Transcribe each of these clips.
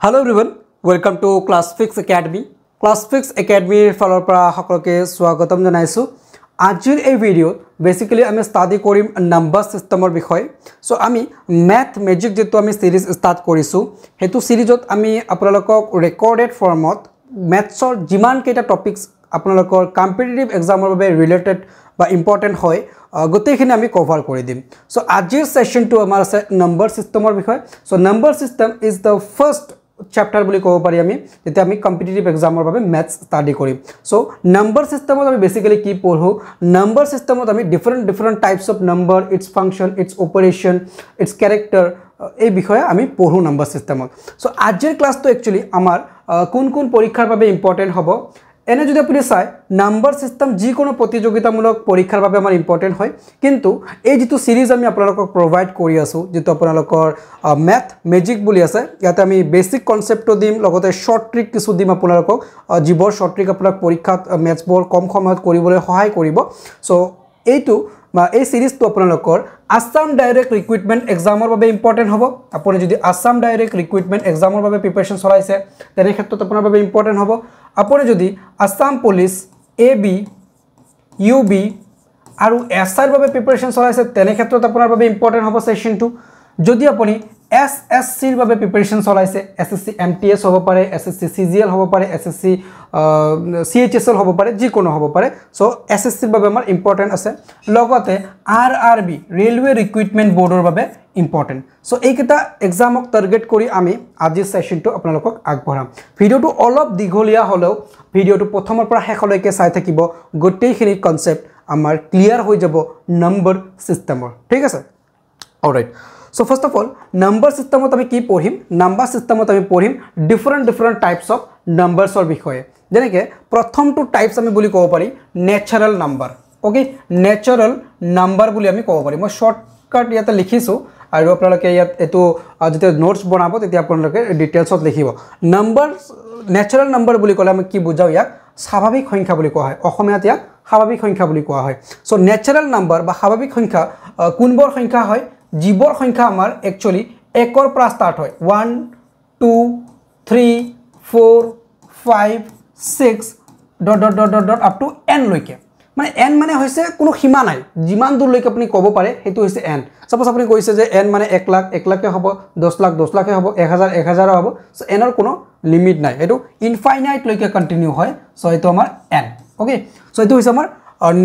Hello everyone, welcome to ClassFix Academy. ClassFix Academy ফালৰ পৰা সকলোকে স্বাগতম জনাইছো। আজিৰ এই ভিডিঅ' বেসিক্যালি আমি স্টাডি কৰিম নাম্বাৰ সিস্টেমৰ বিষয়। সো আমি ম্যাথ ম্যাজিক যেটো আমি সিৰিজ স্টাৰ্ট কৰিছো হেতু সিৰিজত আমি আপোনালোকক ৰেকৰ্ডেড ফৰ্মত ম্যাথছৰ যিমান কেইটা টপিকস আপোনালোকৰ কম্পিটিটিভ এক্সামৰ বাবে ৰিলেটেড বা ইম্পৰ্টেন্ট হয় গোটেইখিনি আমি কভাৰ কৰি দিম। সো আজিৰ সেশনটো আমাৰ আছে নাম্বাৰ সিস্টেমৰ বিষয়। So number system is the first chapter বুলি ক'ব পাৰি আমি যেতিয়া আমি কম্পিটিটিভ এক্সামৰ বাবে ম্যাথছ স্টাডি কৰিম। সো নাম্বাৰ সিস্টেমত আমি বেসিক্যালি কি পঢ়ো নাম্বাৰ সিস্টেমত আমি different types of number it's function it's operation it's character এই বিষয়ে আমি পঢ়ো নাম্বাৰ সিস্টেমত। সো আজিৰ ক্লাসটো একচুয়ালি আমাৰ কোন কোন পৰীক্ষাৰ বাবে ইম্পৰ্টেন্ট হ'ব এনে যদি আপুনি চাই নাম্বাৰ সিস্টেম যিকোনো প্ৰতিযোগিতামূলক পৰীক্ষাৰ বাবে আমাৰ ইম্পৰ্টেন্ট হয় কিন্তু এই যেটো সিৰিজ আমি আপোনালোকক প্ৰভাইড কৰি আছো যেটো আপোনালোকৰ ম্যাথ ম্যাজিক বুলি আছে ইয়াতে আমি বেসিক কনসেপ্টটো দিম লগতে শৰ্ট ট্ৰিক কিছু দিম আপোনালোকক যিবোৰ শৰ্ট ট্ৰিক আপোনাক পৰীক্ষাত ম্যাথছবোৰ কম সময়ত কৰিবলৈ সহায় কৰিব। সো এইটো এই সিৰিজটো আপোনালোকৰ আসাম ডাইৰেক্ট ৰিক্ৰুটমেন্ট এক্সামৰ বাবে ইম্পৰ্টেন্ট হ'ব। আপুনি যদি আসাম ডাইৰেক্ট ৰিক্ৰুটমেন্ট এক্সামৰ বাবে প্ৰিপাৰেচন চলাইছে তেনে ক্ষেত্ৰত আপোনাৰ বাবে ইম্পৰ্টেন্ট হ'ব। আপুনি যদি আসাম পুলিশ AB UB আৰু SI ৰ বাবে প্ৰিপাৰেচন চলাইছে তেনে ক্ষেত্ৰত আপোনাৰ বাবে ইম্পৰ্টেন্ট হ'ব সেশনটো। যদি আপুনি SSC ৰ বাবে প্ৰিপাৰেচন চলাইছে SSC MTS হ'ব পাৰে SSC CGL হ'ব পাৰে SSC CHSL হ'ব পাৰে যিকোনো হ'ব পাৰে। সো SSC ৰ বাবে আমাৰ ইম্পৰ্টেন্ট আছে লগতে RRB ৰেলৱে ৰিক্ৰুটমেন্ট বোৰ্ডৰ বাবে ইম্পৰ্টেন্ট। সো এইকেইটা এক্সামক টাৰ্গেট কৰি আমি আজিৰ সেশনটো আপোনালোকক আগবঢ়াম। ভিডিওটো অলপ দীঘলীয়া হলেও ভিডিওটো প্ৰথমৰ পৰা শেষলৈকে চাই থাকিব গোটেইখিনি কনসেপ্ট আমাৰ ক্লিয়াৰ হৈ যাব নাম্বাৰ সিস্টেমৰ। ঠিক আছে alright. So first of all number সিস্টেমত আমি কি পঢ়িম নাম্বাৰ সিস্টেমত আমি পঢ়িম ডিফাৰেন্ট টাইপস অফ নাম্বাৰছৰ বিষয়ে যেনেকৈ প্ৰথমটো টাইপস আমি বুলি ক'ব পাৰি natural number. Okay natural number বুলি আমি ক'ব পাৰি। মই শৰ্টকাট ইয়াতে লিখিছো আৰু আপোনালোকে ইয়াত এটো যেতিয়া নোটস বনাব তেতিয়া আপোনালোকে ডিটেইলছত লিখিব। নাম্বাৰ নেচাৰেল নাম্বাৰ বুলি ক'লে আমি কি বুজাও ইয়াক স্বাভাৱিক সংখ্যা বুলি কোৱা হয় অসমীয়াত ইয়াক স্বাভাৱিক সংখ্যা বুলি কোৱা হয়। সো নেচাৰেল নাম্বাৰ বা স্বাভাৱিক সংখ্যা কোনবোৰ সংখ্যা হয় যিবোৰ সংখ্যা আমাৰ একচুয়ালি 1 ৰ পৰা স্টাৰ্ট হয় 1 2 3 4 5 6 dot dot dot dot up to n লৈকে মানে n মানে হৈছে কোনো সীমা নাই যিমান দূৰ লৈকে আপুনি ক'ব পাৰে হেতু হৈছে n। সাপোজ আপুনি কৈছে যে n মানে 1 লাখ 1 লাখে হ'ব 10 লাখ 10 লাখে হ'ব 1000 1000 হ'ব। সো n ৰ কোনো লিমিট নাই এটো ইনফাইনাইট লৈকে কন্টিনিউ হয়। সো এটো আমাৰ n। ওকে সো এটো হৈছে আমাৰ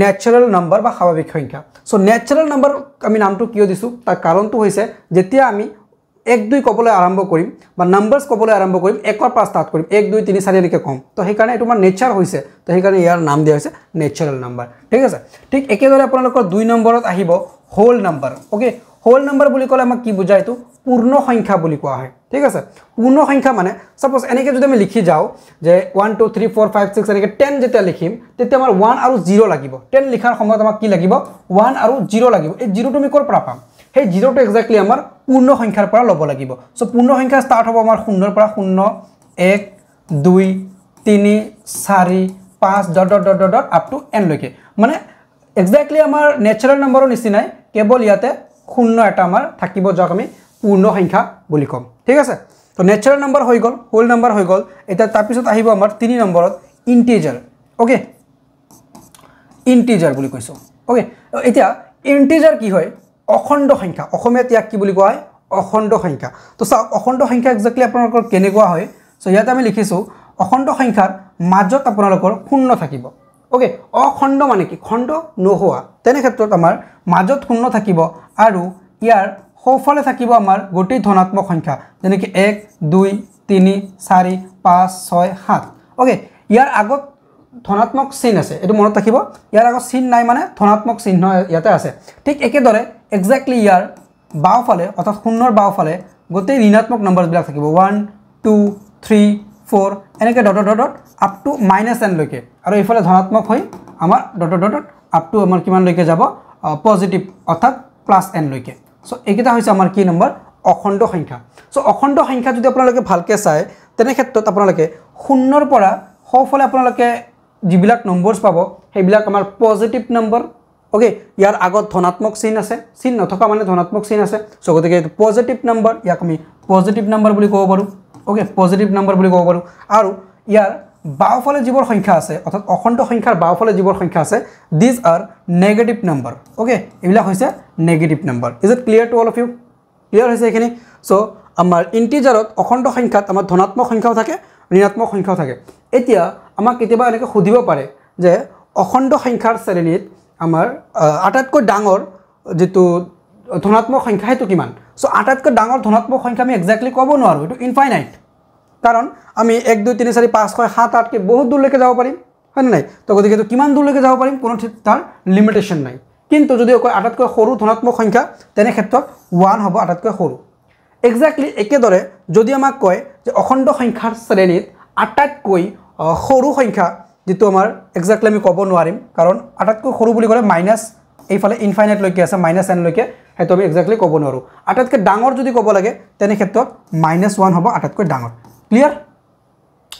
নেচাৰেল নাম্বাৰ বা স্বাভাৱিক সংখ্যা। সো নেচাৰেল নাম্বাৰ আমি নামটো কিয় দিছো তাৰ কাৰণটো হৈছে যেতিয়া আমি 1 2 ক'বলৈ আৰম্ভ কৰিম বা নাম্বাৰছ ক'বলৈ আৰম্ভ কৰিম 1 ৰ পৰা স্টাৰ্ট কৰিম 1 2 3 4 লৈকে কম তো সেই কাৰণে এটো আমাৰ নেচাৰ হৈছে তো সেই কাৰণে ইয়াৰ নাম দিয়া হৈছে নেচাৰেল নাম্বাৰ। ঠিক আছে ঠিক একেদৰে আপোনালোকৰ 2 নম্বৰত আহিব whole number. Okay whole number বুলি ক'লে আমাক কি বুজায় এটো পূৰ্ণ সংখ্যা বুলি কোৱা হয়। ঠিক আছে পূৰ্ণ সংখ্যা মানে সাপোজ এনেকৈ যদি আমি লিখি যাও যে 1 2 3 4 5 6 এনেকৈ 10 যেতিয়া লিখিম তেতিয়া আমাৰ 1 আৰু 0 লাগিব। 10 লিখাৰ সময়ত আমাক কি লাগিব 1 আৰু 0 লাগিব। এই 0 টো আমি কৰ পৰা পাম সেই 0 টো এক্স্যাক্টলি আমাৰ পূৰ্ণ সংখ্যাৰ পৰা ল'ব লাগিব। সো পূৰ্ণ সংখ্যা স্টাৰ্ট হ'ব আমাৰ 0 ৰ পৰা 0 1 2 3 4 5 dot dot dot dot up to n লৈকে মানে এক্স্যাক্টলি আমাৰ নেচাৰেল নাম্বাৰৰ নিচিনাই কেৱল ইয়াতে 0 এটা আমাৰ থাকিব যাক আমি পূৰ্ণ সংখ্যা বুলি কম। ঠিক আছে তো নেচাৰেল নাম্বাৰ হৈ গল হোল নাম্বাৰ হৈ গল। এটা তাৰ পিছত আহিব আমাৰ 3 নম্বৰত ইন্টিজাৰ। ওকে ইন্টিজাৰ বুলি কৈছো। ওকে এতিয়া ইন্টিজাৰ কি হয় অখণ্ড সংখ্যা অসমীয়াত ইয়াক কি বুলি কোৱা হয় অখণ্ড সংখ্যা। তো চাওক অখণ্ড সংখ্যা এক্স্যাক্টলি আপোনালোকৰ কেনেকুৱা হয়। সো ইয়াতে আমি লিখিছো অখণ্ড সংখ্যাৰ মাজত আপোনালোকৰ শূন্য থাকিব। ওকে অখণ্ড মানে কি খণ্ড নোহোৱা তেনে ক্ষেত্ৰত আমাৰ মাজত শূন্য থাকিব আৰু ইয়াৰ সোঁফালে থাকিব আমাৰ গোটেই ধনাত্মক সংখ্যা যেনেকৈ 1 2 3 4 5 6 7। ওকে ইয়াৰ আগত ধনাত্মক চিহ্ন আছে এটো মনত ৰাখিব ইয়াৰ আগত চিহ্ন নাই মানে ধনাত্মক চিহ্ন ইয়াতে আছে। ঠিক একেদৰে এক্স্যাক্টলি ইয়াৰ বাওফালে অৰ্থাৎ শূন্যৰ বাওফালে গোটেই ঋণাত্মক নাম্বাৰবিলাক থাকিব 1 2 3 4 এনেকৈ dot dot dot up to -n লৈকে আৰু এইফালে ধনাত্মক হৈ আমাৰ dot dot dot up to আমাৰ কিমান লৈকে যাব পজিটিভ অৰ্থাৎ +n লৈকে। সো এইকেইটা হৈছে আমাৰ কি নম্বৰ অখণ্ড সংখ্যা। সো অখণ্ড সংখ্যা যদি আপোনালোকে ভালকৈ চায় তেনে ক্ষেত্ৰত আপোনালোকে শূন্যৰ পৰা সোঁফালে আপোনালোকে যিবিলাক নম্বৰছ পাব সেইবিলাক আমাৰ পজিটিভ নম্বৰ। ওকে ইয়াৰ আগত ধনাত্মক চিহ্ন আছে চিহ্ন নথকা মানে ধনাত্মক চিহ্ন আছে। সো গতিকে পজিটিভ নম্বৰ ইয়াক আমি পজিটিভ নম্বৰ বুলি ক'ব পাৰোঁ। ওকে পজিটিভ নাম্বাৰ বুলি ক'ব পাৰোঁ আৰু ইয়াৰ বাওঁফালে যিবোৰ সংখ্যা আছে অৰ্থাৎ অখণ্ড সংখ্যাৰ বাওঁফালে যিবোৰ সংখ্যা আছে these are negative number okay এইবিলাক হৈছে negative number is it clear to all of you clear হৈছে এইখিনি চ' আমাৰ ইণ্টিজাৰত অখণ্ড সংখ্যাত আমাৰ ধনাত্মক সংখ্যাও থাকে ঋণাত্মক সংখ্যাও থাকে এতিয়া আমাক কেতিয়াবা এনেকৈ সুধিব পাৰে যে অখণ্ড সংখ্যাৰ শ্ৰেণীত আমাৰ আটাইতকৈ ডাঙৰ যেটো ধনাত্মক সংখ্যা হেতু কিমান সো আটাইতকৈ ডাঙৰ ধনাত্মক সংখ্যা আমি এক্স্যাক্টলি ক'ব নোৱাৰো এটো ইনফাইনাইট কাৰণ আমি 1 2 3 4 5 6 7 8 কে বহুত দূৰলৈকে যাব পাৰিম হয় নাই তো গতিকে তো কিমান দূৰলৈকে যাব পাৰিম কোনো তাৰ লিমিটেশন নাই কিন্তু যদি আটাইতকৈ সৰু ধনাত্মক সংখ্যা তেনে ক্ষেত্ৰত 1 হ'ব আটাইতকৈ সৰু এক্স্যাক্টলি একেদৰে যদি আমাক কয় যে অখণ্ড সংখ্যাৰ শ্ৰেণীত আটাইতকৈ সৰু সংখ্যা যেটো আমাৰ এক্স্যাক্টলি আমি ক'ব নোৱাৰিম কাৰণ আটাইতকৈ সৰু বুলি ক'লে মাইনাস এইফালে ইনফাইনাইট লৈকে আছে -n লৈকে হেতু আমি এক্স্যাক্টলি ক'ব নোৱাৰো আটাইতকৈ ডাঙৰ যদি ক'ব লাগে তেনে ক্ষেত্ৰত -1 হ'ব আটাইতকৈ ডাঙৰ ক্লিয়াৰ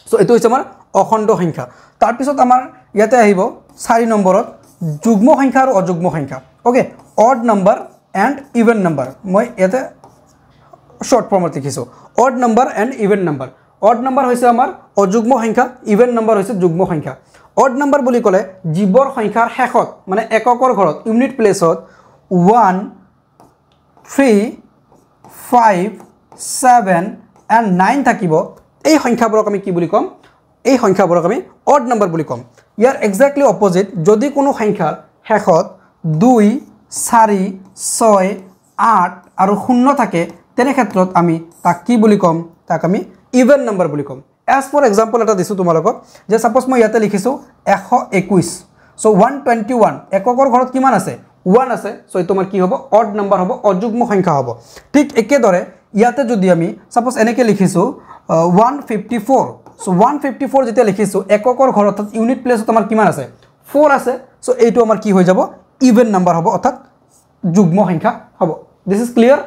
সো এটো হৈছে আমাৰ অখণ্ড সংখ্যা তাৰ পিছত আমাৰ ইয়াতে আহিব 4 নম্বৰত যুগ্ম সংখ্যা আৰু অযুগ্ম সংখ্যা okay odd number and even number মই ইয়াতে শৰ্ট ফৰ্মত লিখিছো odd number and even number odd number হৈছে আমাৰ অযুগ্ম সংখ্যা ইভেন নাম্বাৰ হৈছে যুগ্ম সংখ্যা অড নাম্বাৰ বুলি ক'লে জীৱৰ সংখ্যাৰ শেষত মানে এককৰ ঘৰত ইউনিট প্লেছত 1 3 5 7 and 9 থাকিব এই সংখ্যাবোৰক আমি কি বুলি কম এই সংখ্যাবোৰক আমি অড নাম্বাৰ বুলি কম ইয়াৰ এক্স্যাক্টলি অপোজিট যদি কোনো সংখ্যাৰ শেষত 2 4 6 8 আৰু 0 থাকে তেনে ক্ষেত্ৰত আমি তাক কি বুলি কম তাক আমি ইভেন নাম্বাৰ বুলি কম এজ ফৰ এক্সাম্পল এটা দিছো তোমালোকক যে সাপোজ মই ইয়াতে লিখিছো 121 সো 121 এককৰ ঘৰত কিমান আছে 1 আছে সো এই তোমাৰ কি হ'ব অড নাম্বাৰ হ'ব অযুগ্ম সংখ্যা হ'ব ঠিক একেদৰে ইয়াতে যদি আমি সাপোজ এনেকে লিখিছো 154 সো 154 যেতিয়া লিখিছো এককৰ ঘৰত ইউনিট প্লেছত আমাৰ কিমান আছে 4 আছে সো এইটো আমাৰ কি হৈ যাব ইভেন নাম্বাৰ হ'ব অৰ্থাৎ যুগ্ম সংখ্যা হ'ব দিস ইজ ক্লিয়াৰ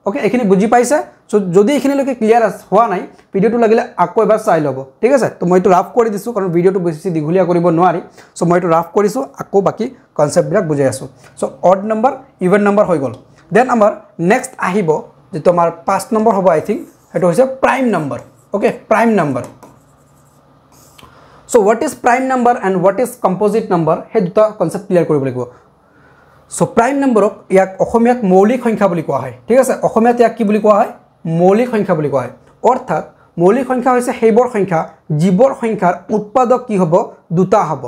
ওকে এখিনি বুজি পাইছে সো যদি এখিনি লকে ক্লিয়াৰ হোৱা নাই ভিডিওটো লাগিলে আকৌ এবাৰ চাই লব ঠিক আছে তো মই এটো ৰাফ কৰি দিছো কাৰণ ভিডিওটো বেছি দীঘলীয়া কৰিব নোৱাৰি সো মই এটো ৰাফ কৰিছো আকৌ বাকি কনসেপ্ট বিলাক বুজাই আছো so odd number even number হৈ গল দেন আমাৰ নেক্সট আহিব যে তোমাৰ 5 নম্বৰ হ'ব আই থিংক এটো হৈছে prime number okay prime number so what is prime number and what is composite number হে দুটা কনসেপ্ট ক্লিয়াৰ কৰিব লাগিব সো প্ৰাইম নম্বৰক ইয়াক অসমীয়াত মৌলিক সংখ্যা বুলি কোৱা হয় ঠিক আছে অসমীয়াত ইয়াক কি বুলি কোৱা হয় মৌলিক সংখ্যা বুলি কোৱা হয় অৰ্থাৎ মৌলিক সংখ্যা হৈছে সেইবোৰ সংখ্যা যিবোৰ সংখ্যাৰ উৎপাদক কি হ'ব দুটা হ'ব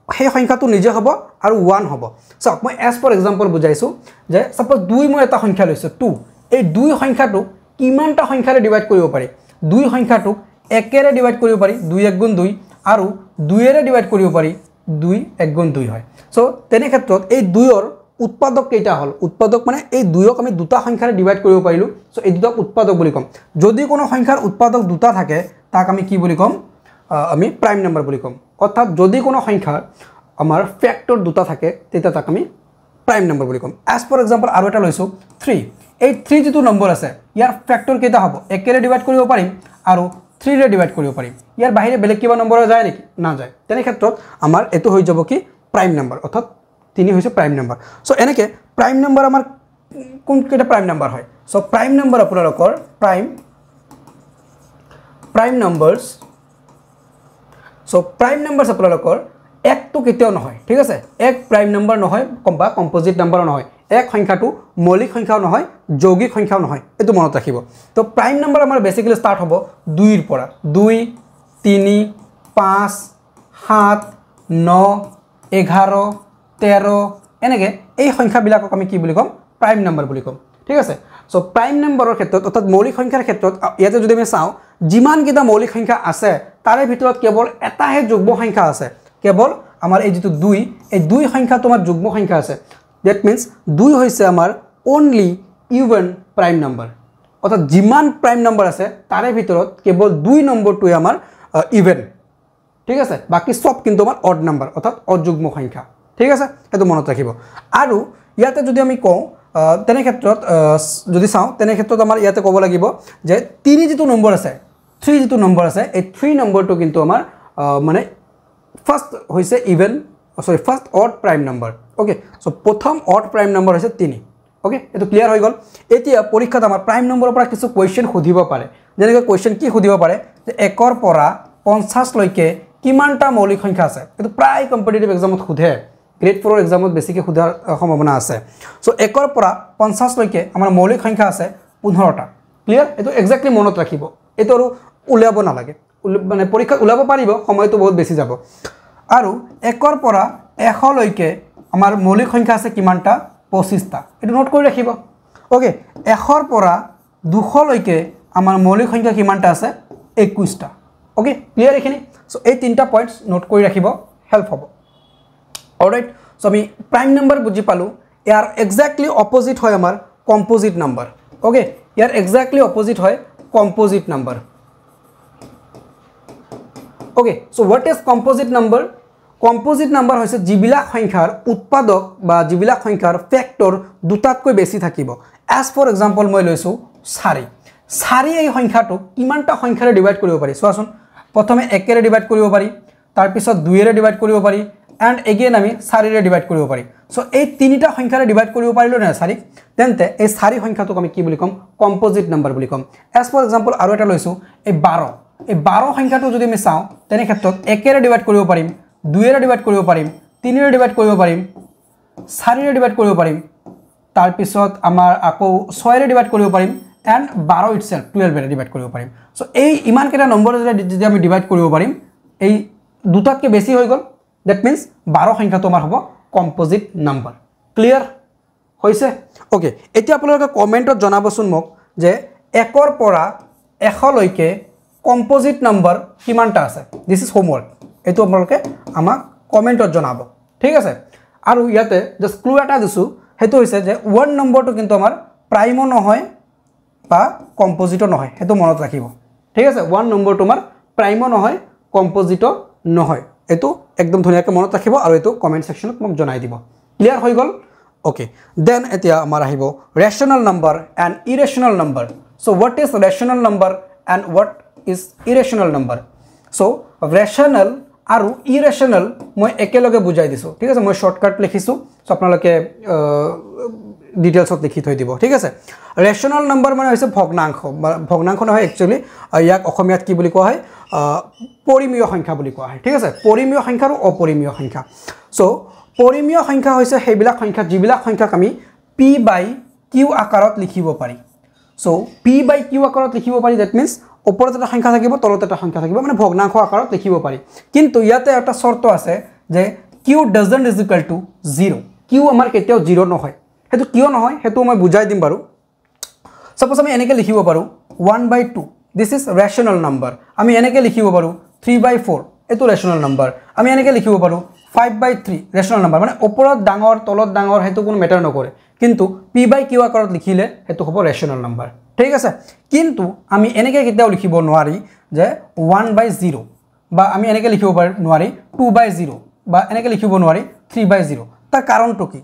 সেই সংখ্যাটো নিজে হ'ব আৰু 1 হ'ব সো মই এজ ফৰ এক্সাম্পল বুজাইছো যে সাপোজ 2 মই এটা সংখ্যা লৈছো 2 এই 2 সংখ্যাটো কিমানটা সংখ্যাৰে ডিভাইড কৰিব পাৰি 2 সংখ্যাটো 1 এৰে ডিভাইড কৰিব পাৰি 2 1 গুণ 2 আৰু 2 এৰে ডিভাইড কৰিব পাৰি 2 1 গুণ 2 হয় সো তেনে ক্ষেত্ৰত এই 2 ৰ উৎপাদক কেইটা হল উৎপাদক মানে এই 2ক আমি দুটা সংখ্যাৰে ডিভাইড কৰিব পাৰিলো সো এই দুটাক উৎপাদক বুলি কম যদি কোনো সংখ্যাৰ উৎপাদক দুটা থাকে তাক আমি কি বুলি কম আমি প্ৰাইম নাম্বাৰ বুলি কম অৰ্থাৎ যদি কোনো সংখ্যাৰ আমাৰ ফ্যাক্টৰ দুটা থাকে তেতিয়া তাক আমি প্ৰাইম নাম্বাৰ বুলি কম এজ ফৰ এক্সাম্পল আৰু এটা লৈছো 3 এই 3 যেটো নম্বৰ আছে ইয়াৰ ফ্যাক্টৰ কেইটা হ'ব 1 এৰে ডিভাইড কৰিব পাৰিম আৰু 3 ৰে ডিভাইড কৰিব পাৰিম ইয়াৰ বাহিৰে বেলেগ কিবা নম্বৰ যায় নেকি না যায় তেনে ক্ষেত্ৰত আমাৰ এটো হৈ যাব কি প্ৰাইম নাম্বাৰ অৰ্থাৎ 3 হৈছে প্ৰাইম নাম্বাৰ সো এনেকে প্ৰাইম নাম্বাৰ আমাৰ কোন কেটা প্ৰাইম নাম্বাৰ হয় সো প্ৰাইম নাম্বাৰ আপোনালোকৰ প্ৰাইম নাম্বাৰস সো প্ৰাইম নাম্বাৰস আপোনালোকৰ এক তো কেতিয়াও নহয় ঠিক আছে এক প্ৰাইম নাম্বাৰ নহয় বা কম্পোজিট নাম্বাৰ নহয় এক সংখ্যাটো মৌলিক সংখ্যাও নহয় যৌগিক সংখ্যাও নহয় এটো মনত ৰাখিব তো প্ৰাইম নাম্বাৰ আমাৰ বেসিক্যালি স্টাৰ্ট হ'ব 2 ৰ পৰা 2 3 5 7 9 11 13 এনেকে এই সংখ্যাবিলাকক আমি কি বুলি কম প্ৰাইম নাম্বাৰ বুলি কম ঠিক আছে সো প্ৰাইম নাম্বাৰৰ ক্ষেত্ৰত অৰ্থাৎ মৌলিক সংখ্যাৰ ক্ষেত্ৰত ইয়াতে যদি আমি চাও যিমান কিটা মৌলিক সংখ্যা আছে তাৰে ভিতৰত কেৱল এটাহে যুগ্ম সংখ্যা আছে কেৱল আমাৰ এই যেটো 2 এই 2 সংখ্যা তোমাৰ যুগ্ম সংখ্যা আছে দ্যাট মিন্স 2 হৈছে আমাৰ only even প্ৰাইম নাম্বাৰ অৰ্থাৎ যিমান প্ৰাইম নাম্বাৰ আছে তাৰে ভিতৰত কেৱল 2 নম্বৰটোই আমাৰ ইভেন ঠিক আছে বাকি সব কিন্তু আমাৰ অড নাম্বাৰ অৰ্থাৎ অযুগ্ম সংখ্যা ঠিক আছে এটো মনত ৰাখিব আৰু ইয়াতে যদি আমি কওঁ তেনে ক্ষেত্ৰত যদি চাও তেনে ক্ষেত্ৰত আমাৰ ইয়াতে ক'ব লাগিব যে 3 যেটো নম্বৰ আছে 3 যেটো নম্বৰ আছে এই 3 নম্বৰটো কিন্তু আমাৰ মানে ফাৰ্স্ট হৈছে ইভেন সৰি first odd prime number okay so প্ৰথম অড প্ৰাইম নাম্বাৰ হৈছে 3 ওকে এটো ক্লিয়াৰ হৈ গল এতিয়া পৰীক্ষাত আমাৰ প্ৰাইম নম্বৰৰ পৰা কিছু কোৱেশ্চন খুদিব পাৰে যেনেকৈ কোৱেশ্চন কি সুধিব পাৰে যে 1 ৰ পৰা 50 লৈকে কিমানটা মৌলিক সংখ্যা আছে এটো প্ৰায় কম্পিটিটিভ এক্সামত সুধে গ্ৰেড 4 ৰ এক্সামত বেছিকৈ সুধাৰ সম্ভাৱনা আছে সো 1 ৰ পৰা 50 লৈকে আমাৰ মৌলিক সংখ্যা আছে 15টা ক্লিয়াৰ এটো এক্স্যাক্টলি মনত ৰাখিব এটো আৰু উলিয়াব নালাগে মানে পৰীক্ষা উলাব পাৰিব সময়টো বহুত বেছি যাব আৰু 1 ৰ পৰা 100 লৈকে আমাৰ মৌলিক সংখ্যা আছে কিমানটা 25টা এটো নোট কৰি ৰাখিব ওকে 100 ৰ পৰা 200 লৈকে আমাৰ মৌলিক সংখ্যা কিমানটা আছে 21টা ওকে ক্লিয়াৰ এখিনি সো এই তিনটা পয়েন্টস নোট কৰি ৰাখিব হেল্প হ'ব অলৰাইট সো আমি প্ৰাইম নাম্বাৰ বুজি পালো ইয়াৰ এক্স্যাক্টলি অপোজিট হয় আমাৰ কম্পোজিট নাম্বাৰ ওকে ইয়াৰ এক্স্যাক্টলি অপোজিট হয় composite number okay so what is composite number composite number হৈছে যিবিলাক সংখ্যাৰ উৎপাদক বা যিবিলাক সংখ্যাৰ ফ্যাক্টৰ দুটাতকৈ বেছি থাকিব এজ ফৰ এক্সাম্পল মই লৈছো 4 এই সংখ্যাটো কিমানটা সংখ্যাৰে ডিভাইড কৰিব পাৰি চোৱাচোন প্ৰথমে 1 ৰে ডিভাইড কৰিব পাৰি তাৰ পিছত 2 ৰে ডিভাইড কৰিব পাৰি এন্ড এগেইন আমি 4 ৰে ডিভাইড কৰিব পাৰি সো এই তিনিটা সংখ্যাৰে ডিভাইড কৰিব পাৰিলো না 4 তেন্তে এই 4 সংখ্যাটোক আমি কি বুলি কম কম্পোজিট নাম্বাৰ বুলি কম এজ ফৰ এক্সাম্পল আৰু এটা লৈছো এই 12 সংখ্যাটো যদি আমি চাও তেনে ক্ষেত্ৰত 1 ৰে ডিভাইড কৰিব পাৰিম 2 ৰে ডিভাইড কৰিব পাৰিম 3 ৰে ডিভাইড কৰিব পাৰিম 4 ৰে ডিভাইড কৰিব পাৰিম তাৰ পিছত আমাৰ আকৌ 6 ৰে ডিভাইড কৰিব পাৰিম এন্ড 12 ইটসেলফ 12 ৰে ডিভাইড কৰিব পাৰিম সো এই ইমান কেটা নম্বৰ যদি আমি ডিভাইড কৰিব পাৰিম এই দুটাতকৈ বেছি হৈ গল দ্যাট মিন্স 12 সংখ্যাটো আমাৰ হ'ব কম্পোজিট নাম্বাৰ ক্লিয়াৰ হৈছে ওকে এতিয়া আপোনালোকে কমেন্টত জনাবচোন মোক যে 1 ৰ পৰা 100 লৈকে কম্পোজিট নাম্বাৰ কিমানটা আছে দিস ইজ হোমৱৰ্ক এটো আপোনালোকে আমাক কমেন্টত জনাব ঠিক আছে আৰু ইয়াতে জাস্ট ক্লু এটা দিছো হেতু হৈছে যে 1 নম্বৰটো কিন্তু আমাৰ প্ৰাইমো নহয় বা কম্পোজিটো নহয় হেতু মনত ৰাখিব ঠিক আছে 1 নম্বৰটো আমাৰ প্ৰাইমো নহয় কম্পোজিটো নহয় এটো একদম ধুনিয়াকৈ মনত ৰাখিব আৰু এটো কমেন্ট সেকশনত মোক জনাই দিব ক্লিয়াৰ হৈ গল ওকে দেন এতিয়া আমাৰ আহিব rational number and irrational number so what is rational number and what is irrational number so rational আৰু ইৰেশনাল মই একেলগে বুজাই দিছো ঠিক আছে মই শৰ্টকাট লিখিছো সো আপোনালোকে ডিটেইলছত লিখি থৈ দিব ঠিক আছে ৰেশনাল নাম্বাৰ মানে হৈছে ভগ্নাংশ নহয় একচুয়ালি ইয়াক অসমীয়াত কি বুলি কোৱা হয় পৰিমেয় সংখ্যা বুলি কোৱা হয় ঠিক আছে পৰিমেয় সংখ্যা আৰু অপৰিমেয় সংখ্যা সো পৰিমেয় সংখ্যা হৈছে সেইবিলাক সংখ্যা যিবিলাক সংখ্যাক আমি p/q আকাৰত লিখিব পাৰি সো p/q আকাৰত লিখিব পাৰি দ্যাট মিন্স ওপৰত এটা সংখ্যা থাকিব তলত এটা সংখ্যা থাকিব মানে ভগ্নাংশ আকাৰত লিখিব পাৰি কিন্তু ইয়াতে এটা শৰ্ত আছে যে q doesn't is equal to 0 q আমাৰ কেতিয়াও 0 নহয় হেতু কিয় নহয় হেতু মই বুজাই দিম বাৰু সপোজ আমি এনেকৈ লিখিব পাৰো 1/2 দিস ইজ ৰেশনাল নাম্বাৰ আমি এনেকৈ লিখিব পাৰো 3/4 এটো ৰেশনাল নাম্বাৰ আমি এনেকৈ লিখিব পাৰো 5/3 ৰেশনাল নাম্বাৰ মানে ওপৰত ডাঙৰ তলত ডাঙৰ হেতু কোনো মেটাৰ নকৰে কিন্তু p/q আকাৰত লিখিলে হেতু হ'ব ৰেশনাল নাম্বাৰ ঠিক আছে কিন্তু আমি এনেকৈ কেতিয়াও লিখিব নোৱাৰি যে 1/0 বা আমি এনেকৈ লিখিব পাৰি নোৱাৰি 2/0 বা এনেকৈ লিখিব নোৱাৰি 3/0 তাৰ কাৰণটো কি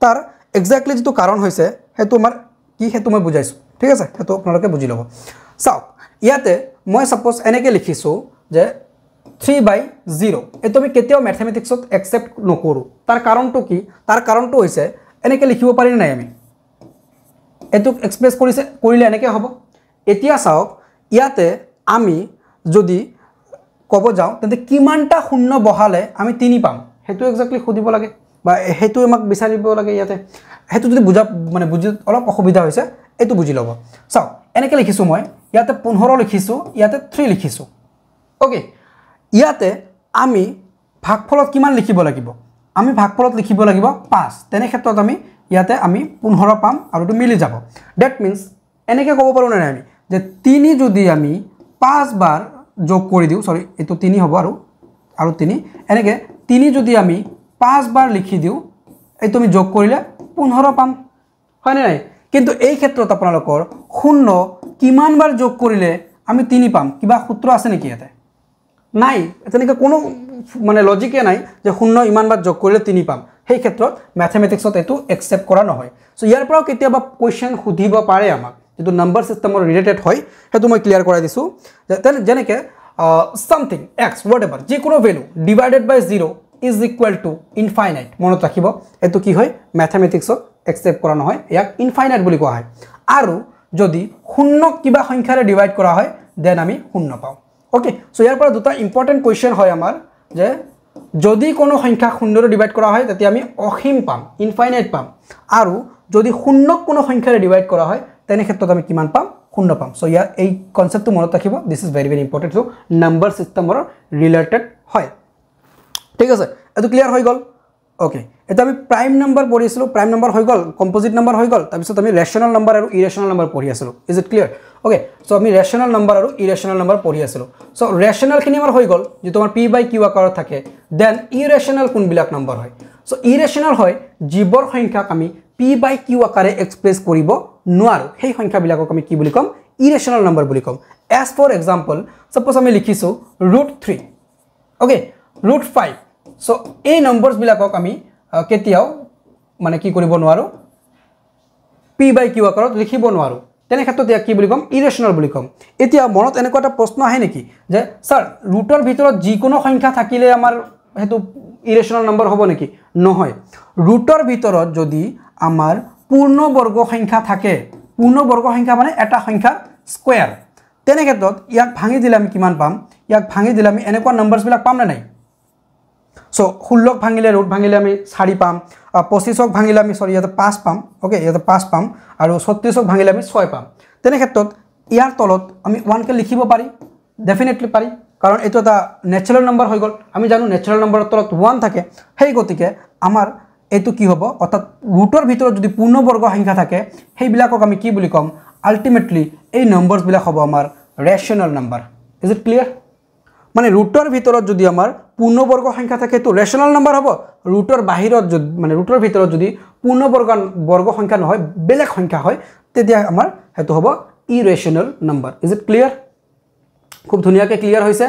তাৰ এক্স্যাক্টলি যেটো কাৰণ হৈছে হেতু আমাৰ কি হেতু মই বুজাইছো ঠিক আছে হেতু আপোনালোকে বুজি লব চাওক ইয়াতে মই সাপোজ এনেকৈ লিখিছো যে 3/0 এটো আমি কেতিয়াও ম্যাথমেটিক্সত একসেপ্ট নকৰো তাৰ কাৰণটো কি তাৰ কাৰণটো হৈছে এনেকৈ লিখিব পাৰি নাই আমি এটো এক্সপ্ৰেস কৰিলে এনেকৈ হ'ব এতিয়া চাওক ইয়াতে আমি যদি কব যাও তেন্তে কিমানটা শূন্য বহালে আমি 3 পাম হেতু এক্স্যাক্টলি খুদিব লাগে বা হেতু আমাক বিচাৰিব লাগে ইয়াতে হেতু যদি বুজি অলপ অসুবিধা হৈছে এটো বুজি লব চাও এনেকৈ লিখিছো মই ইয়াতে 15 লিখিছো ইয়াতে 3 লিখিছো ওকে ইয়াতে আমি ভাগফলত কিমান লিখিব লাগিব আমি ভাগফলত লিখিব লাগিব 5 তেনে ক্ষেত্ৰত আমি ইয়াতে আমি 15 পাম আৰু এটো মিলি যাব দ্যাট মিন্স এনেকৈ ক'ব পাৰো না আমি যে 3 যদি আমি 5 বাৰ যোগ কৰি দিও সৰি এটো 3 হ'ব আৰু 3 এনেকৈ 3 যদি আমি 5 বাৰ লিখি দিও এটো আমি যোগ কৰিলে 15 পাম হয় নাই কিন্তু এই ক্ষেত্ৰত আপোনালোকৰ শূন্য কিমান বাৰ যোগ কৰিলে আমি 3 পাম কিবা সূত্ৰ আছে নেকি ইয়াতে নাই তেনেকৈ কোনো মানে লজিকে নাই যে শূন্য ইমান বাৰ যোগ কৰিলে 3 পাম সেই ক্ষেত্ৰত ম্যাথমেটিক্সত এটো একসেপ্ট কৰা নহয় সো ইয়াৰ পৰাও কেতিয়াবা কোৱেশ্চন সুধিব পাৰে আমাক যেটো নাম্বাৰ সিস্টেমৰ ৰিলেটেড হয় হেতু মই ক্লিয়াৰ কৰাই দিছো যেনেকৈ something x whatever যে কোনো value divided by 0 is equal to infinite মনত ৰাখিব এটো কি হয় ম্যাথমেটিক্সত একসেপ্ট কৰা নহয় ইয়াক ইনফাইনাইট বুলি কোৱা হয় আৰু যদি শূন্যক কিবা সংখ্যাৰে ডিভাইড কৰা হয় দেন আমি শূন্য পাওঁ ওকে সো ইয়াৰ পৰা দুটা ইম্পৰ্টেন্ট কোৱেশ্চন হয় আমাৰ যে যদি কোনো সংখ্যা শূন্যৰে ডিভাইড কৰা হয় তেতিয়া আমি অসীম পাম ইনফাইনাইট পাম আৰু যদি শূন্যক কোনো সংখ্যাৰে ডিভাইড কৰা হয় তেনে ক্ষেত্ৰত আমি কিমান পাম শূন্য পাম সো ইয়াৰ এই কনসেপ্টটো মনত ৰাখিব this is very very important so number সিস্টেমৰ ৰিলেটেড হয় ঠিক আছে এটো ক্লিয়াৰ হৈ গল ওকে এটা আমি প্ৰাইম নাম্বাৰ পঢ়িছিলো প্ৰাইম নাম্বাৰ হৈ গল কম্পোজিট নাম্বাৰ হৈ গল তাৰপিছত আমি ৰেশনাল নাম্বাৰ আৰু ইৰেশনাল নাম্বাৰ পঢ়ি আছিলো is it clear okay so আমি ৰেশনাল নাম্বাৰ আৰু ইৰেশনাল নাম্বাৰ পঢ়ি আছিলো সো ৰেশনাল খিনি আমাৰ হৈ গল যে তোমাৰ p বাই q আকাৰত থাকে দেন ইৰেশনাল কোনবিলাক নাম্বাৰ হয় সো ইৰেশনাল হয় যিবৰ সংখ্যাক আমি p বাই q আকাৰে এক্সপ্ৰেছ কৰিব নোৱাৰো সেই সংখ্যাবিলাকক আমি কি বুলি কম ইৰেশনাল নাম্বাৰ বুলি কম এজ ফৰ এক্সাম্পল সাপোজ আমি লিখিছো √3 ওকে √5 সো এই নাম্বাৰস বিলাকক আমি কেতিয়াও মানে কি কৰিব নোৱাৰো p বাই q আকাৰত লিখিব নোৱাৰো তেনে ক্ষেত্ৰত কি বুলি কম ইৰেশনাল বুলি কম এতিয়া মনত এনেকুৱা এটা প্ৰশ্ন আহে নেকি যে স্যাৰ ৰুটৰ ভিতৰত যিকোনো সংখ্যা থাকিলে আমাৰ হেতু ইৰেশনাল নাম্বাৰ হ'ব নেকি নহয় ৰুটৰ ভিতৰত যদি আমাৰ পূৰ্ণবৰ্গ সংখ্যা থাকে পূৰ্ণবৰ্গ সংখ্যা মানে এটা সংখ্যাৰ স্কয়াৰ তেনে ক্ষেত্ৰত ইয়াক ভাঙি দিলে আমি কিমান পাম ইয়াক ভাঙি দিলে আমি এনেকুৱা নাম্বাৰস বিলাক পাম না নাই সো 16 ভাঙিলে ৰুট ভাঙিলে আমি 4 পাম 25ক ভাঙিলে আমি সৰি ইয়াতে 5 পাম ওকে ইয়াতে 5 পাম আৰু 36ক ভাঙিলে আমি 6 পাম তেনে ক্ষেত্ৰত ইয়াৰ তলত আমি 1 কে লিখিব পাৰি ডেফিনেটলি পাৰি কাৰণ এটো এটা ন্যাচাৰাল নাম্বাৰ হৈ গল আমি জানো ন্যাচাৰাল নাম্বাৰৰ তলত 1 থাকে সেই গতিকে আমাৰ এটো কি হ'ব অৰ্থাৎ ৰুটৰ ভিতৰত যদি পূৰ্ণবৰ্গ সংখ্যা থাকে সেইবিলাকক আমি কি বুলি কম আলটিমেটলি এই নাম্বাৰস বিলাক হ'ব আমাৰ ৰেশনাল নাম্বাৰ ইজ ইট ক্লিয়াৰ মানে ৰুটৰ ভিতৰত যদি আমাৰ পূৰ্ণবৰ্গ সংখ্যা থাকে তো ৰেশনাল নাম্বাৰ হ'ব ৰুটৰ বাহিৰত যদি মানে ৰুটৰ ভিতৰত যদি পূৰ্ণবৰ্গ সংখ্যা নহয় বেলেগ সংখ্যা হয় তেতিয়া আমাৰ হেতু হ'ব ইৰেশনাল নাম্বাৰ ইজ ইট ক্লিয়াৰ খুব ধুনিয়াকে ক্লিয়াৰ হৈছে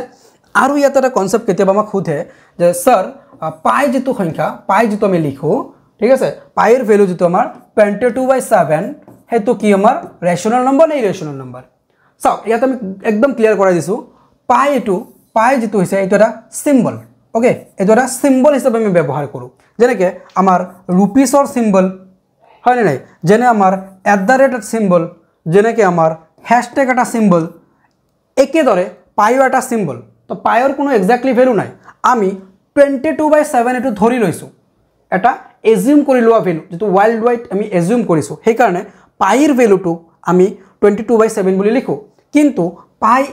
আৰু ইয়াত এটা কনসেপ্ট কেতিয়াবা আমাক খুধে যে স্যাৰ পাই যেটো সংখ্যা পাই যেটো আমি লিখো ঠিক আছে পাইৰ ভ্যালু যেটো আমাৰ 22/7 হেতু কি আমাৰ ৰেশনাল নাম্বাৰ নে ইৰেশনাল নাম্বাৰ চাও ইয়াত আমি একদম ক্লিয়াৰ কৰাই দিছো পাই যেটো হৈছে এটো এটা সিম্বল ওকে এটো এটা সিম্বল হিচাপে আমি ব্যৱহাৰ কৰো যেনেকে আমাৰ ৰুপিছৰ সিম্বল হয় নাই যেনে আমাৰ @ সিম্বল যেনেকে আমাৰ হ্যাশট্যাগ এটা সিম্বল একেদৰে পাইও এটা সিম্বল তো পাইৰ কোনো এক্স্যাক্টলি ভ্যালু নাই আমি 22/7 এটো ধৰি লৈছো এটা এজিউম কৰি লোৱা ভ্যালু যেটো ওয়াইল্ড ওয়াইড আমি এজিউম কৰিছো সেই কাৰণে পাইৰ ভ্যালুটো আমি 22/7 বুলি লিখো কিন্তু পাই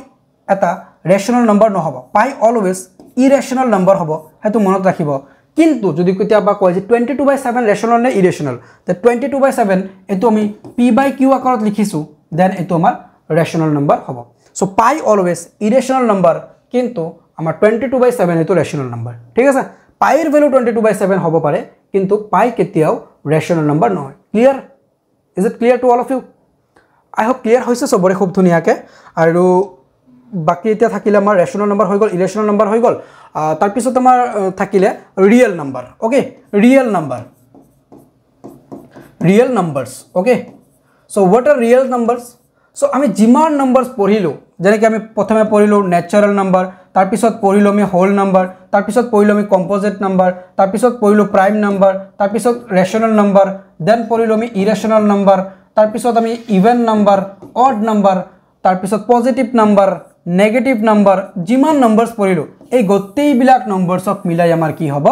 এটা ৰেশনাল নাম্বাৰ নহব পাই অলৱেজ ইৰেশনাল নাম্বাৰ হ'ব হেতু মনত ৰাখিব কিন্তু যদি কেতিয়াবা কয় যে 22/7 ৰেশনাল নে ইৰেশনাল তে 22/7 এটো আমি p বাই q আকাৰত লিখিছো দেন এটো আমাৰ ৰেশনাল নাম্বাৰ হ'ব সো পাই অলৱেজ ইৰেশনাল নাম্বাৰ কিন্তু আমাৰ 22/7 এটো ৰেশনাল নাম্বাৰ ঠিক আছে পাইৰ ভ্যালু 22/7 হ'ব পাৰে কিন্তু পাই কেতিয়াও ৰেশনাল নাম্বাৰ নহয় clear is it clear to all of you I hope clear হৈছে সবৰে খুব ধুনিয়াকে আৰু বাকি এটা থাকিলে আমাৰ ৰেশনাল নাম্বাৰ হৈ গল ইৰেশনাল নাম্বাৰ হৈ গল তাৰ পিছত আমাৰ থাকিলে real number okay real numbers okay so what are real numbers so আমি জিমান নাম্বাৰস পঢ়িলো যেনেকৈ আমি প্ৰথমে পঢ়িলো ন্যাচাৰাল নাম্বাৰ তাৰ পিছত পঢ়িলো আমি হোল নাম্বাৰ তাৰ পিছত পঢ়িলো আমি কম্পোজিট নাম্বাৰ তাৰ পিছত পঢ়িলো প্ৰাইম নাম্বাৰ তাৰ পিছত ৰেশনাল নাম্বাৰ দেন পঢ়িলো আমি ইৰেশনাল নাম্বাৰ তাৰ পিছত আমি ইভেন নাম্বাৰ অড নাম্বাৰ তাৰ পিছত পজিটিভ নাম্বাৰ নেগেটিভ নাম্বাৰ জিমান নাম্বাৰস পঢ়িলো এই গোটেইবিলাক নাম্বাৰসক মিলাই আমাৰ কি হ'ব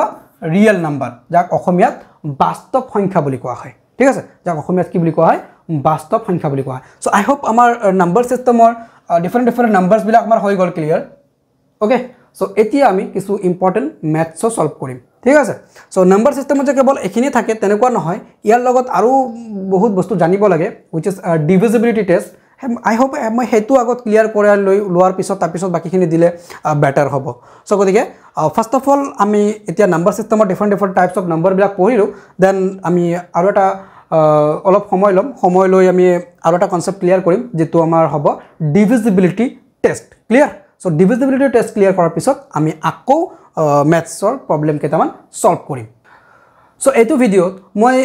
ৰিয়েল নাম্বাৰ যাক অসমীয়াত বাস্তৱ সংখ্যা বুলি কোৱা হয় ঠিক আছে যাক অসমীয়াত কি বুলি কোৱা হয় বাস্তৱ সংখ্যা বুলি কোৱা হয় সো আই হোপ আমাৰ নাম্বাৰ সিস্টেমৰ ডিফাৰেন্ট নাম্বাৰস বিলাক আমাৰ হৈ গল ক্লিয়াৰ ওকে সো এতিয়া আমি কিছু ইম্পৰ্টেন্ট ম্যাথছ সলভ কৰিম ঠিক আছে সো নাম্বাৰ সিস্টেমত যে কেৱল এখিনি থাকে তেনেকুৱা নহয় ইয়াৰ লগত আৰু বহুত বস্তু জানিব লাগে which is divisibility test I hope মই হেতু আগত ক্লিয়াৰ কৰা লোৱাৰ পিছত তাৰ পিছত বাকিখিনি দিলে বেটাৰ হ'ব সো গতিকে ফাৰ্স্ট অফ অল আমি এতিয়া নাম্বাৰ সিস্টেমৰ ডিফাৰেন্ট টাইপস অফ নাম্বাৰ বিলাক পঢ়িলো দেন আমি আৰু এটা অলপ সময় লৈ আমি আৰু এটা কনসেপ্ট ক্লিয়াৰ কৰিম যেটো আমাৰ হ'ব divisibility test clear so divisibility test clear কৰাৰ পিছত আমি আকৌ ম্যাথছৰ প্ৰবলেম কেইটামান সলভ কৰিম সো এইটো ভিডিওত মই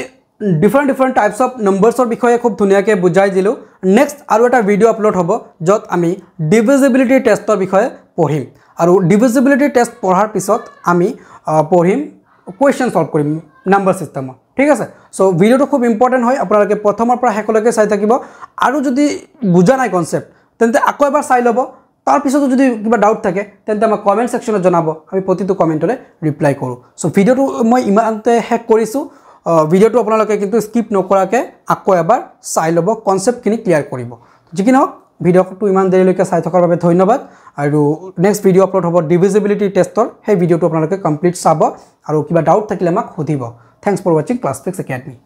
ডিফাৰেন্ট টাইপস অফ নাম্বাৰসৰ বিষয়ে খুব ধুনিয়াকে বুজাই দিলো নেক্সট আৰু এটা ভিডিও আপলোড হ'ব যত আমি ডিভিজিবিলিটি টেষ্টৰ বিষয়ে পঢ়িম আৰু ডিভিজিবিলিটি টেষ্ট পঢ়াৰ পিছত আমি পঢ়িম কোৱেশ্চন সলভ কৰিম নাম্বাৰ সিস্টেমত ঠিক আছে সো ভিডিওটো খুব ইম্পৰ্টেন্ট হয় আপোনালোকে প্ৰথমৰ পৰা শেষলৈকে চাই থাকিব আৰু যদি বুজা নাই কনসেপ্ট তেন্তে আকৌ এবাৰ চাই লব তাৰ পিছতো যদি কিবা ডাউট থাকে তেন্তে আমাক কমেন্ট সেকশনত জনাব আমি প্ৰতিটো কমেন্টৰে ৰিপ্লাই কৰো সো ভিডিওটো মই ইমানতে শেষ কৰিছো ভিডিওটো আপোনালোকে কিন্তু স্কিপ নকৰাকে আকৌ এবাৰ চাই লব কনসেপ্টখিনি ক্লিয়াৰ কৰিব যিকি নহওক ভিডিওটো ইমান দেৰিলৈকে চাই থকাৰ বাবে ধন্যবাদ আৰু নেক্সট ভিডিও আপলোড হ'ব ডিভিজিবিলিটি টেষ্টৰ সেই ভিডিওটো আপোনালোকে কমপ্লিট চাব আৰু কিবা ডাউট থাকিলে আমাক সুধিব thanks for watching class Fix academy